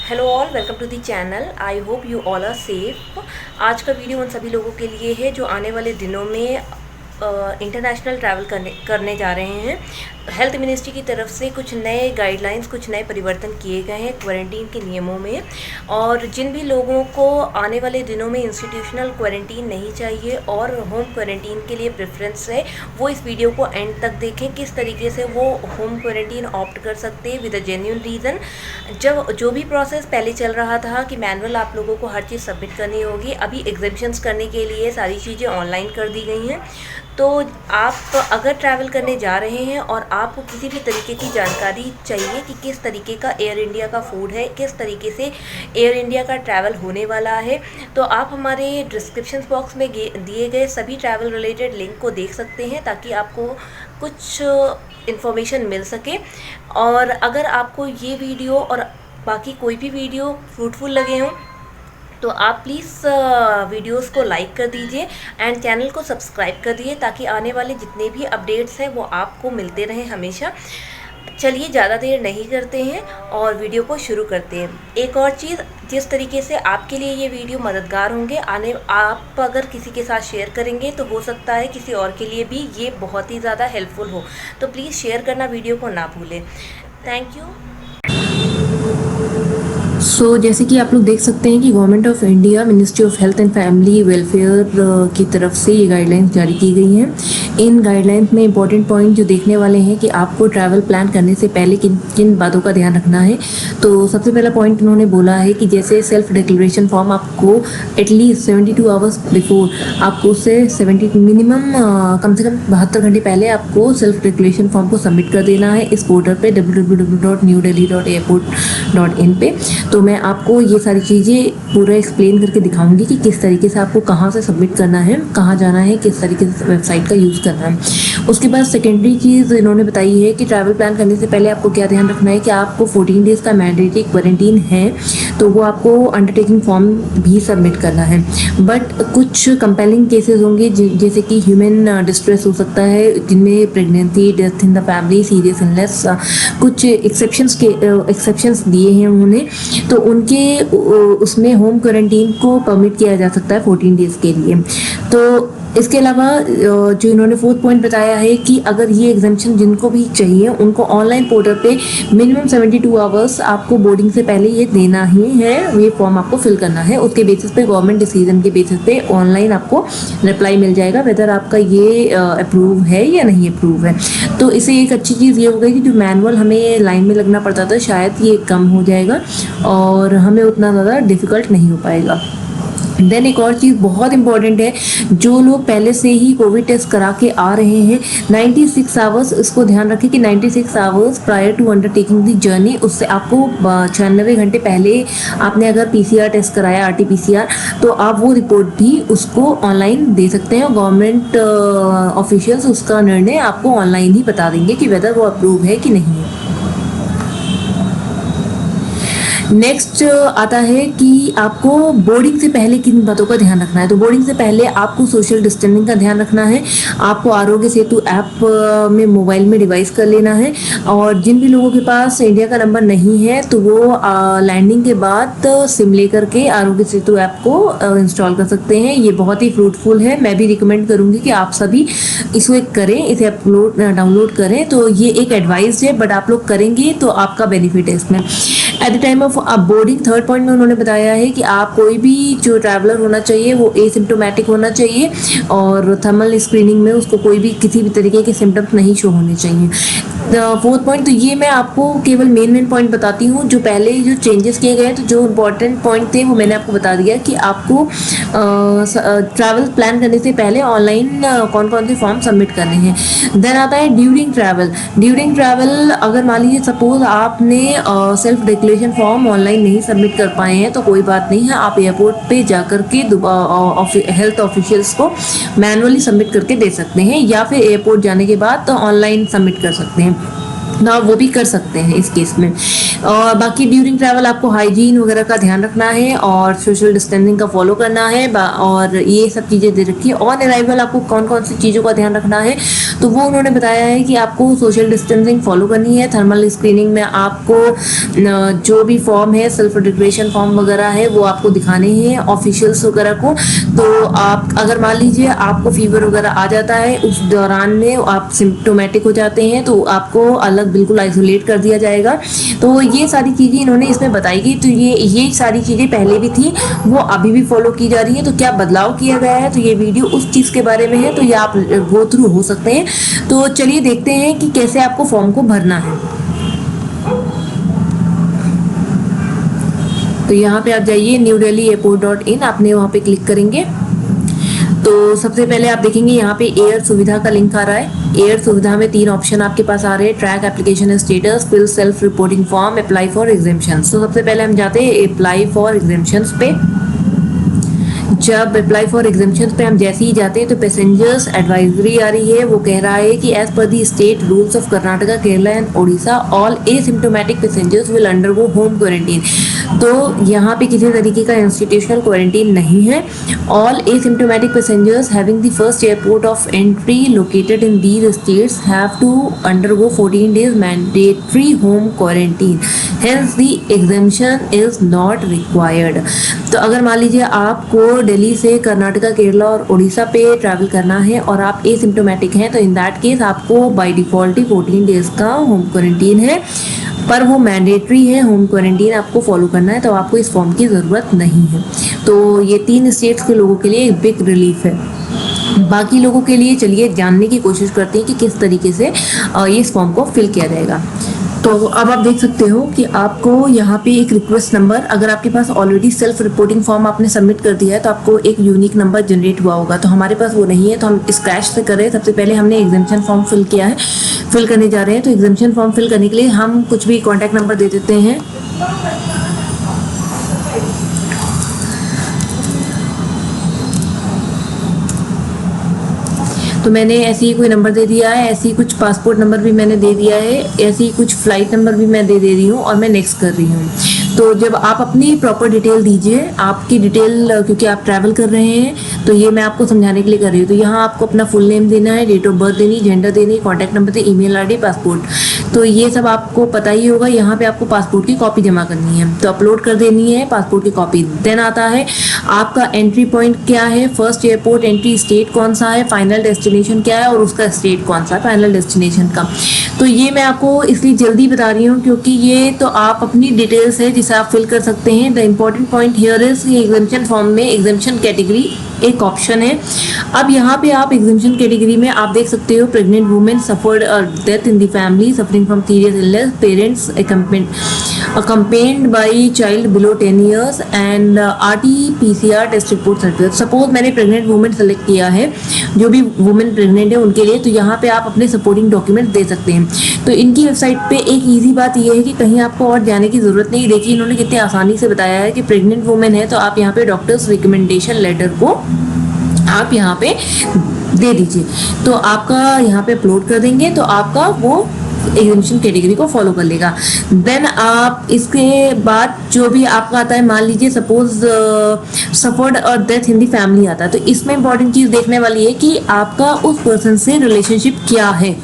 Hello all, welcome to the channel. I hope you all are safe. आज का video उन सभी लोगों के लिए है जो आने वाले दिनों में इंटरनेशनल ट्रैवल करने जा रहे हैं। हेल्थ मिनिस्ट्री की तरफ से कुछ नए गाइडलाइंस, कुछ नए परिवर्तन किए गए हैं क्वारंटीन के नियमों में। और जिन भी लोगों को आने वाले दिनों में इंस्टीट्यूशनल क्वारंटीन नहीं चाहिए और होम क्वारंटीन के लिए प्रेफरेंस है, वो इस वीडियो को एंड तक देखें। किस तरीके से वो होम क्वारंटीन ऑप्ट कर सकते हैं विद अ जेन्युइन रीज़न। जो भी प्रोसेस पहले चल रहा था कि मैनुअल आप लोगों को हर चीज़ सबमिट करनी होगी, अभी एग्जामिशंस करने के लिए सारी चीज़ें ऑनलाइन कर दी गई हैं। तो आप अगर ट्रैवल करने जा रहे हैं और आपको किसी भी तरीके की जानकारी चाहिए कि किस तरीके का एयर इंडिया का फूड है, किस तरीके से एयर इंडिया का ट्रैवल होने वाला है, तो आप हमारे डिस्क्रिप्शन बॉक्स में दिए गए सभी ट्रैवल रिलेटेड लिंक को देख सकते हैं ताकि आपको कुछ इन्फॉर्मेशन मिल सके। और अगर आपको ये वीडियो और बाकी कोई भी वीडियो फ्रूटफुल लगे हों तो आप प्लीज़ वीडियोस को लाइक कर दीजिए एंड चैनल को सब्सक्राइब कर दीजिए ताकि आने वाले जितने भी अपडेट्स हैं वो आपको मिलते रहें हमेशा। चलिए ज़्यादा देर नहीं करते हैं और वीडियो को शुरू करते हैं। एक और चीज़, जिस तरीके से आपके लिए ये वीडियो मददगार होंगे, आप अगर किसी के साथ शेयर करेंगे तो हो सकता है किसी और के लिए भी ये बहुत ही ज़्यादा हेल्पफुल हो। तो प्लीज़ शेयर करना वीडियो को ना भूलें। Thank you. जैसे कि आप लोग देख सकते हैं कि government of India, ministry of health and family welfare की तरफ से ये गाइडलाइंस जारी की गई हैं। इन गाइडलाइंस में इंपॉर्टेंट पॉइंट जो देखने वाले हैं कि आपको ट्रैवल प्लान करने से पहले किन किन बातों का ध्यान रखना है। तो सबसे पहला पॉइंट उन्होंने बोला है कि जैसे सेल्फ डिक्लेरेशन फॉर्म आपको एटलीस्ट 72 आवर्स बिफोर, आपको उससे 70 मिनिमम कम से कम 72 घंटे पहले आपको सेल्फ डिक्लेरेशन फॉर्म को सबमिट कर देना है इस पोर्टल पे www.newdelhi.airport.in पे। तो मैं आपको ये सारी चीज़ें पूरा एक्सप्लेन करके दिखाऊंगी कि किस तरीके से आपको कहाँ से सबमिट करना है, कहाँ जाना है, किस तरीके से वेबसाइट का यूज़ करना है। उसके बाद सेकेंडरी चीज़ इन्होंने बताई है कि ट्रैवल प्लान करने से पहले आपको क्या ध्यान रखना है कि आपको 14 डेज़ का मैंडेटरी क्वारंटीन है, तो वो आपको अंडरटेकिंग फॉर्म भी सबमिट करना है। बट कुछ कंपेलिंग केसेस होंगे जैसे कि ह्यूमन डिस्ट्रेस हो सकता है, जिनमें pregnancy, death in the family, serious illness, कुछ एक्सेप्शंस दिए हैं उन्होंने। तो उनके उसमें होम क्वारंटीन को परमिट किया जा सकता है 14 डेज़ के लिए। तो इसके अलावा जो इन्होंने फोर्थ पॉइंट बताया है कि अगर ये एग्जामिशन जिनको भी चाहिए उनको ऑनलाइन पोर्टल पे मिनिमम 72 आवर्स आपको बोर्डिंग से पहले ये देना ही है, ये फॉर्म आपको फिल करना है। उसके बेसिस पे, गवर्नमेंट डिसीजन के बेसिस पे ऑनलाइन आपको रिप्लाई मिल जाएगा वेदर आपका ये अप्रूव है या नहीं अप्रूव है। तो इसे एक अच्छी चीज़ ये हो गई कि जो मैनुअल हमें लाइन में लगना पड़ता था शायद ये कम हो जाएगा और हमें उतना ज़्यादा डिफ़िकल्ट नहीं हो पाएगा। देन एक और चीज़ बहुत इंपॉर्टेंट है, जो लोग पहले से ही कोविड टेस्ट करा के आ रहे हैं 96 आवर्स, इसको ध्यान रखें कि 96 hours prior to undertaking the journey, उससे आपको 96 घंटे पहले आपने अगर PCR टेस्ट कराया, RT-PCR, तो आप वो रिपोर्ट भी उसको ऑनलाइन दे सकते हैं। गवर्नमेंट ऑफिशियल्स उसका निर्णय आपको ऑनलाइन ही बता देंगे कि वेदर वो अप्रूव है कि नहीं है। नेक्स्ट आता है कि आपको बोर्डिंग से पहले किन बातों का ध्यान रखना है। तो बोर्डिंग से पहले आपको सोशल डिस्टेंसिंग का ध्यान रखना है, आपको आरोग्य सेतु ऐप में मोबाइल में डिवाइस कर लेना है। और जिन भी लोगों के पास इंडिया का नंबर नहीं है तो वो लैंडिंग के बाद सिम ले करके आरोग्य सेतु ऐप को इंस्टॉल कर सकते हैं। ये बहुत ही फ्रूटफुल है, मैं भी रिकमेंड करूँगी कि आप सभी इसको करें, इसे डाउनलोड करें। तो ये एक एडवाइस है बट आप लोग करेंगे तो आपका बेनिफिट है इसमें। At the time of boarding, third point में उन्होंने बताया है कि आप कोई भी जो ट्रैवलर होना चाहिए वो एसिम्प्टोमेटिक होना चाहिए और थर्मल स्क्रीनिंग में उसको कोई भी किसी भी तरीके के सिम्टम्स नहीं शो होने चाहिए। फोर्थ पॉइंट, तो ये मैं आपको केवल मेन पॉइंट बताती हूँ। जो पहले जो चेंजेस किए गए तो जो इंपॉर्टेंट पॉइंट थे वो मैंने आपको बता दिया कि आपको ट्रैवल प्लान करने से पहले ऑनलाइन कौन कौन से फॉर्म सबमिट करने हैं। देन आता है ड्यूरिंग ट्रैवल अगर मान लीजिए सपोज आपने सेल्फ डिक्लेरेशन फॉर्म ऑनलाइन नहीं सबमिट कर पाए हैं तो कोई बात नहीं है, आप एयरपोर्ट पे जा करके हेल्थ ऑफिशियल्स को मैनुअली सबमिट करके दे सकते हैं या फिर एयरपोर्ट जाने के बाद तो ऑनलाइन सबमिट कर सकते हैं। ना वो भी कर सकते हैं इस केस में। और बाकी ड्यूरिंग ट्रैवल आपको हाइजीन वगैरह का ध्यान रखना है और सोशल डिस्टेंसिंग का फॉलो करना है और ये सब चीज़ें दे रखी है। ऑन अराइवल आपको कौन कौन सी चीज़ों का ध्यान रखना है, तो वो उन्होंने बताया है कि आपको सोशल डिस्टेंसिंग फॉलो करनी है। थर्मल स्क्रीनिंग में आपको जो भी फॉर्म है, सेल्फ डिक्लेरेशन फॉर्म वगैरह है, वो आपको दिखाने हैं ऑफिशियल्स वगैरह को। तो आप अगर मान लीजिए आपको फीवर वगैरह आ जाता है, उस दौरान में आप सिम्टोमेटिक हो जाते हैं, तो आपको अलग बिल्कुल आइसोलेट कर दिया जाएगा। तो ये सारी चीज़ें इन्होंने इसमें बताई गई। तो ये सारी चीज़ें पहले भी थी, वो अभी भी फॉलो की जा रही है। तो क्या बदलाव किया गया है, तो ये वीडियो उस चीज़ के बारे में है, तो ये आप गो थ्रू हो सकते हैं। तो चलिए देखते हैं कि कैसे आपको फॉर्म को भरना है। तो यहाँ पे आप जाइए newdelhieairport.in, आपने वहाँ पे क्लिक करेंगे तो सबसे पहले आप देखेंगे यहाँ पे एयर सुविधा का लिंक आ रहा है। एयर सुविधा में 3 ऑप्शन आपके पास आ रहे हैं, track application status, fill self reporting form, apply for exemptions. तो सबसे पहले हम जाते हैं अप्लाई फॉर एग्जेम्पशंस पे। जब अप्लाई फॉर एग्जेम्पशंस पे हम जैसे ही जाते हैं तो पैसेंजर्स एडवाइजरी आ रही है। वो कह रहा है कि as per the state rules of Karnataka, Kerala and Odisha, all asymptomatic passengers will undergo home quarantine. तो यहाँ पे किसी तरीके का इंस्टीट्यूशनल क्वारंटीन नहीं है। All asymptomatic passengers having the first airport of entry located in these states have to undergo 14 days mandatory home quarantine, hence the exemption is not required. तो अगर मान लीजिए आपको दिल्ली से कर्नाटका, केरला और उड़ीसा पे ट्रैवल करना है और आप एसिम्प्टोमेटिक हैं, तो इन दैट केस आपको बाय डिफ़ॉल्ट ही 14 days का होम क्वारंटीन है, पर वो मैंडेटरी है। होम क्वारंटीन आपको फॉलो करना है, तो आपको इस फॉर्म की ज़रूरत नहीं है। तो ये 3 स्टेट्स के लोगों के लिए एक बिग रिलीफ है। बाकी लोगों के लिए चलिए जानने की कोशिश करते हैं कि किस तरीके से इस फॉर्म को फिल किया जाएगा। तो अब आप देख सकते हो कि आपको यहाँ पे एक रिक्वेस्ट नंबर, अगर आपके पास ऑलरेडी सेल्फ रिपोर्टिंग फॉर्म आपने सबमिट कर दिया है तो आपको एक यूनिक नंबर जनरेट हुआ होगा। तो हमारे पास वो नहीं है, तो हम स्क्रैच से कर रहे हैं। सबसे पहले हमने एग्जामिशन फॉर्म फिल किया है, फिल करने जा रहे हैं। तो एग्जामिशन फॉर्म फिल करने के लिए हम कुछ भी कॉन्टैक्ट नंबर दे देते हैं। तो मैंने ऐसे ही कोई नंबर दे दिया है, ऐसे ही कुछ पासपोर्ट नंबर भी मैंने दे दिया है, ऐसे ही कुछ फ्लाइट नंबर भी मैं दे रही हूँ और मैं नेक्स्ट कर रही हूँ। तो जब आप अपनी प्रॉपर डिटेल दीजिए, आपकी डिटेल क्योंकि आप ट्रैवल कर रहे हैं तो ये मैं आपको समझाने के लिए कर रही हूँ। तो यहाँ आपको अपना फुल नेम देना है, डेट ऑफ बर्थ देनी, जेंडर देनी, कॉन्टैक्ट नंबर देनी, ईमेल आईडी, पासपोर्ट। तो ये सब आपको पता ही होगा। यहाँ पे आपको पासपोर्ट की कॉपी जमा करनी है, तो अपलोड कर देनी है पासपोर्ट की कॉपी। देन आता है आपका एंट्री पॉइंट क्या है, फर्स्ट एयरपोर्ट एंट्री स्टेट कौन सा है, फाइनल डेस्टिनेशन क्या है और उसका स्टेट कौन सा है फाइनल डेस्टिनेशन का। तो ये मैं आपको इसलिए जल्दी बता रही हूँ क्योंकि ये तो आप अपनी डिटेल्स है जिसे आप फिल कर सकते हैं। The important point here is ये एग्जामिशन फॉर्म में एग्जामिशन कैटेगरी एक ऑप्शन है। अब यहाँ पे आप एग्जामिशन कैटेगरी में आप देख सकते हो pregnant women suffered death in the family suffering from serious illness, parents accompanied by child below 10 years and RT-PCR test report certificate. Suppose मैंने प्रेग्नेंट वुमेन सेलेक्ट किया है, जो भी वुमेन प्रेग्नेंट है उनके लिए, तो यहाँ पे आप अपने सपोर्टिंग डॉक्यूमेंट दे सकते हैं। तो इनकी वेबसाइट पे एक इजी बात यह है कि कहीं आपको और जाने की ज़रूरत नहीं। देखिए इन्होंने कितने आसानी से बताया है कि प्रेग्नेंट वुमेन है तो आप यहाँ पे डॉक्टर्स रिकमेंडेशन लेटर को आप यहाँ पे दे दीजिए। तो आपका यहाँ पे अपलोड कर देंगे तो आपका वो एग्जामिशन कैटेगरी को फॉलो कर लेगा। देन आप इसके बाद जो भी आपका आता है, मान लीजिए सपोज सफर्ड और डेथ इन दी फैमिली आता है, तो इसमें इंपॉर्टेंट चीज़ देखने वाली है कि आपका उस पर्सन से रिलेशनशिप क्या है।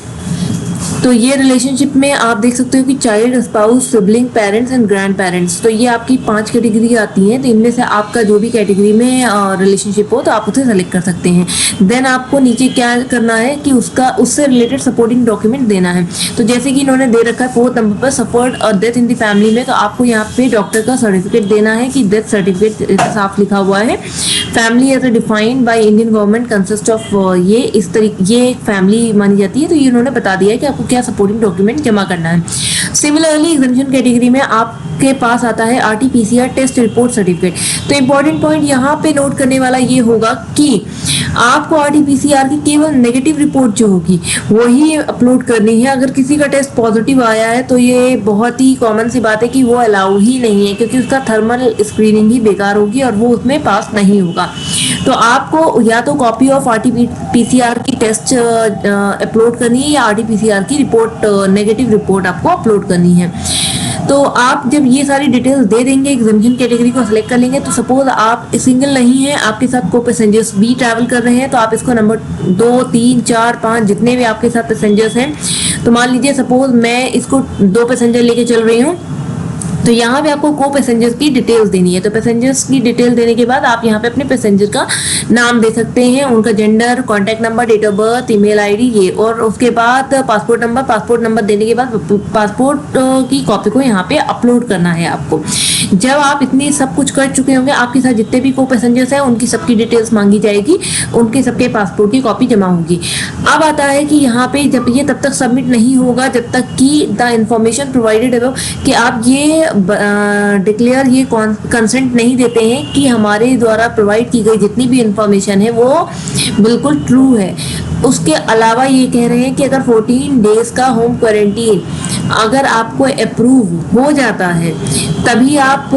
तो ये रिलेशनशिप में आप देख सकते हो कि child, spouse, sibling, parents and grand parents. तो ये आपकी 5 कैटेगरी आती हैं। तो इनमें से आपका जो भी कैटेगरी में रिलेशनशिप हो तो आप उसे सेलेक्ट कर सकते हैं। देन आपको नीचे क्या करना है कि उससे रिलेटेड सपोर्टिंग डॉक्यूमेंट देना है। तो जैसे कि इन्होंने दे रखा है 4th नंबर पर सफर्ड और डेथ इन द फैमिली में, तो आपको यहाँ पे डॉक्टर का सर्टिफिकेट देना है कि डेथ सर्टिफिकेट साफ लिखा हुआ है। Family as a defined by Indian government consist of ये इस तरीके ये एक फैमिली मानी जाती है। तो ये उन्होंने बता दिया है कि आपको क्या सपोर्टिंग डॉक्यूमेंट जमा करना है। सिमिलरली एग्जामिशन कैटेगरी में आपके पास आता है RT-PCR टेस्ट रिपोर्ट सर्टिफिकेट। तो इंपॉर्टेंट पॉइंट यहाँ पे नोट करने वाला ये होगा कि आपको RT-PCR की केवल नेगेटिव रिपोर्ट जो होगी वही अपलोड करनी है। अगर किसी का टेस्ट पॉजिटिव आया है तो ये बहुत ही कॉमन सी बात है कि वो अलाउ ही नहीं है, क्योंकि उसका थर्मल स्क्रीनिंग ही बेकार होगी और वो उसमें पास नहीं होगा। तो आपको या तो कॉपी ऑफ RT-PCR की टेस्ट अपलोड करनी है या RT-PCR की रिपोर्ट, नेगेटिव रिपोर्ट आपको अपलोड करनी है। तो आप जब ये सारी डिटेल्स दे देंगे, एग्जामिशन कैटेगरी को सिलेक्ट कर लेंगे, तो सपोज आप सिंगल नहीं है, आपके साथ को पैसेंजर्स भी ट्रैवल कर रहे हैं, तो आप इसको नंबर 2, 3, 4, 5 जितने भी आपके साथ पैसेंजर्स हैं, तो मान लीजिए सपोज मैं इसको 2 पैसेंजर लेके चल रही हूँ, तो यहाँ पे आपको को पैसेंजर्स की डिटेल्स देनी है। तो पैसेंजर्स की डिटेल देने के बाद आप यहाँ पे अपने पैसेंजर का नाम दे सकते हैं, उनका gender, contact number, date of birth, email ID ये, और उसके बाद पासपोर्ट नंबर देने के बाद पासपोर्ट की कॉपी को यहाँ पे अपलोड करना है आपको। जब आप इतनी सब कुछ कर चुके होंगे, आपके साथ जितने भी को पैसेंजर्स हैं उनकी सबकी डिटेल्स मांगी जाएगी, उनके सबके पासपोर्ट की कॉपी जमा होगी। अब आता है कि यहाँ पे जब ये तब तक सबमिट नहीं होगा जब तक कि द इंफॉर्मेशन प्रोवाइडेड है कि आप ये डिक्लेयर ये कंसेंट नहीं देते हैं कि हमारे द्वारा प्रोवाइड की गई जितनी भी इंफॉर्मेशन है वो बिल्कुल ट्रू है। उसके अलावा ये कह रहे हैं कि अगर 14 डेज का होम क्वारंटीन अगर आपको अप्रूव हो जाता है तभी आप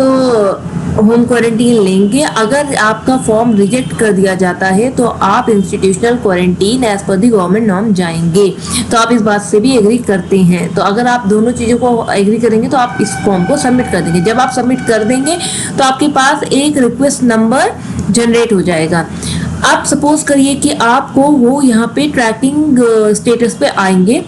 होम क्वारंटीन लेंगे। अगर आपका फॉर्म रिजेक्ट कर दिया जाता है तो आप इंस्टीट्यूशनल क्वारंटीन एज पर दी गवर्नमेंट नॉर्म जाएंगे। तो आप इस बात से भी एग्री करते हैं। तो अगर आप दोनों चीज़ों को एग्री करेंगे तो आप इस फॉर्म को सबमिट कर देंगे। जब आप सबमिट कर देंगे तो आपके पास एक रिक्वेस्ट नंबर जनरेट हो जाएगा। आप सपोज करिए कि आपको वो यहाँ पे ट्रैकिंग स्टेटस पे आएंगे।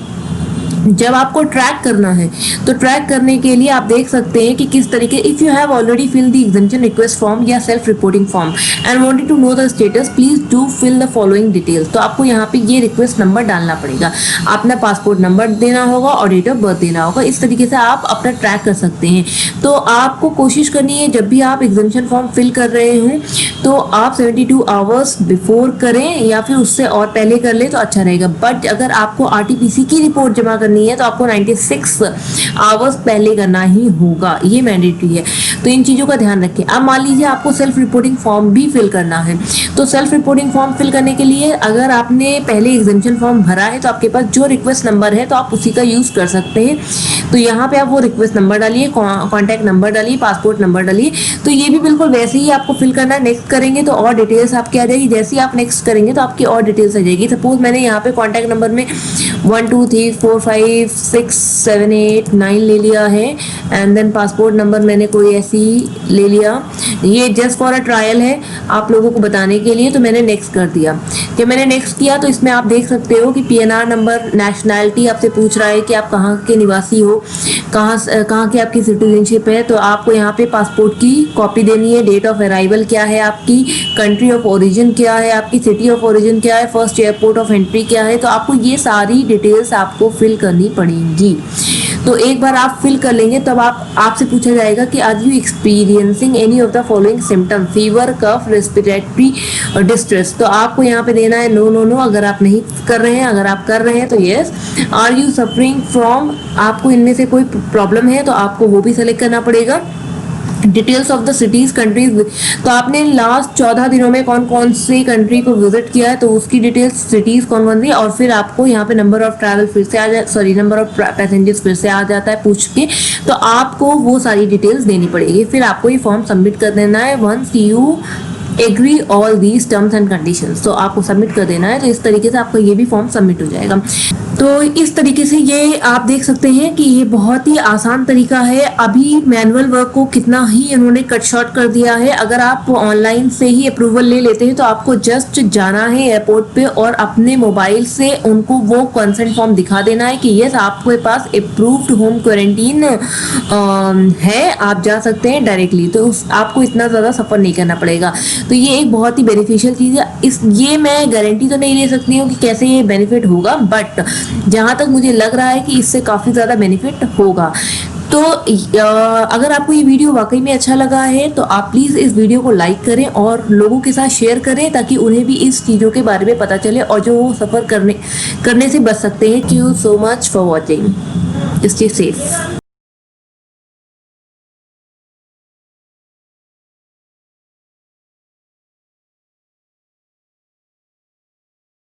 जब आपको ट्रैक करना है तो ट्रैक करने के लिए आप देख सकते हैं कि किस तरीके, if you have already fill the examination request form या self reporting form and wanted to know the status, please do fill the following details. तो आपको यहाँ पे ये रिक्वेस्ट नंबर डालना पड़ेगा, अपना पासपोर्ट नंबर देना होगा और डेट ऑफ बर्थ देना होगा। इस तरीके से आप अपना ट्रैक कर सकते हैं। तो आपको कोशिश करनी है जब भी आप एग्जामिशन फॉर्म फिल कर रहे हों तो आप 72 आवर्स बिफोर करें या फिर उससे और पहले कर ले तो अच्छा रहेगा। बट अगर आपको RT-PC की रिपोर्ट जमा करनी है तो आपको 96 आवर्स पहले करना ही होगा, ये मैंडेटरी है। तो इन चीज़ों का ध्यान रखें। अब मान लीजिए आपको सेल्फ रिपोर्टिंग फॉर्म भी फिल करना है, तो सेल्फ रिपोर्टिंग फॉर्म फिल करने के लिए अगर आपने पहले एग्जामिशन फॉर्म भरा है तो आपके पास जो रिक्वेस्ट नंबर है तो आप उसी का यूज़ कर सकते हैं। तो यहाँ पे आप वो रिक्वेस्ट नंबर डालिए, कॉन्टैक्ट नंबर डालिए, पासपोर्ट नंबर डालिए। तो ये भी बिल्कुल वैसे ही आपको फिल करना है। नेक्स्ट करेंगे तो और डिटेल्स आपकी आ जाएगी। जैसे ही आप नेक्स्ट करेंगे तो आपकी और डिटेल्स आ जाएगी। सपोज मैंने यहाँ पे कॉन्टैक्ट नंबर में 1 2 3 4 5 6 7 8 9 ले लिया है एंड देन पासपोर्ट नंबर मैंने कोई ऐसी ले लिया। ये जस्ट फॉर अ ट्रायल है आप लोगों को बताने के लिए। तो मैंने नेक्स्ट कर दिया। जब मैंने नेक्स्ट किया तो इसमें आप देख सकते हो कि PNR नंबर, नेशनैलिटी आपसे पूछ रहा है कि आप कहाँ के निवासी हो, कहाँ की आपकी सिटीजनशिप है। तो आपको यहाँ पे पासपोर्ट की कॉपी देनी है। डेट ऑफ अराइवल क्या है आपकी, कंट्री ऑफ ओरिजिन क्या है आपकी, सिटी ऑफ ओरिजिन क्या है, फर्स्ट एयरपोर्ट ऑफ एंट्री क्या है। तो आपको ये सारी डिटेल्स आपको फिल करनी पड़ेंगी। तो एक बार आप फिल कर लेंगे तब आपसे पूछा जाएगा कि are you experiencing any of the following symptom, fever, cough, respiratory distress. तो आपको यहाँ पे देना है नो नो नो अगर आप नहीं कर रहे हैं। अगर आप कर रहे हैं तो yes. Are you suffering from, आपको इनमें से कोई प्रॉब्लम है तो आपको वो भी सेलेक्ट करना पड़ेगा। Details of the cities, countries, तो आपने लास्ट 14 दिनों में कौन कौन सी कंट्री को विजिट किया है तो उसकी डिटेल्स, सिटीज कौन कौन सी, और फिर आपको यहाँ पे नंबर ऑफ ट्रैवल फिर से आ जाए, सॉरी नंबर ऑफ पैसेंजर्स फिर से आ जाता है पूछ के। तो आपको वो सारी डिटेल्स देनी पड़ेगी। फिर आपको ये फॉर्म सबमिट कर देना है। Once you agree all these terms and conditions, तो आपको सबमिट कर देना है। तो इस तरीके से आपका ये भी फॉर्म सबमिट हो जाएगा। तो इस तरीके से ये आप देख सकते हैं कि ये बहुत ही आसान तरीका है। अभी मैनुअल वर्क को कितना ही इन्होंने कट शॉर्ट कर दिया है। अगर आप ऑनलाइन से ही अप्रूवल ले लेते हैं तो आपको जस्ट जाना है एयरपोर्ट पे और अपने मोबाइल से उनको वो कंसेंट फॉर्म दिखा देना है कि यस आपके पास अप्रूव्ड होम क्वारंटीन है, आप जा सकते हैं डायरेक्टली। तो आपको इतना ज़्यादा सफ़र नहीं करना पड़ेगा। तो ये एक बहुत ही बेनिफिशियल चीज़ है। ये मैं गारंटी तो नहीं ले सकती हूँ कि कैसे ये बेनिफिट होगा, बट जहाँ तक मुझे लग रहा है कि इससे काफ़ी ज़्यादा बेनिफिट होगा। तो अगर आपको ये वीडियो वाकई में अच्छा लगा है तो आप प्लीज़ इस वीडियो को लाइक करें और लोगों के साथ शेयर करें ताकि उन्हें भी इस चीज़ों के बारे में पता चले और जो वो सफ़र करने से बच सकते हैं। Thank you so much for watching. Stay safe.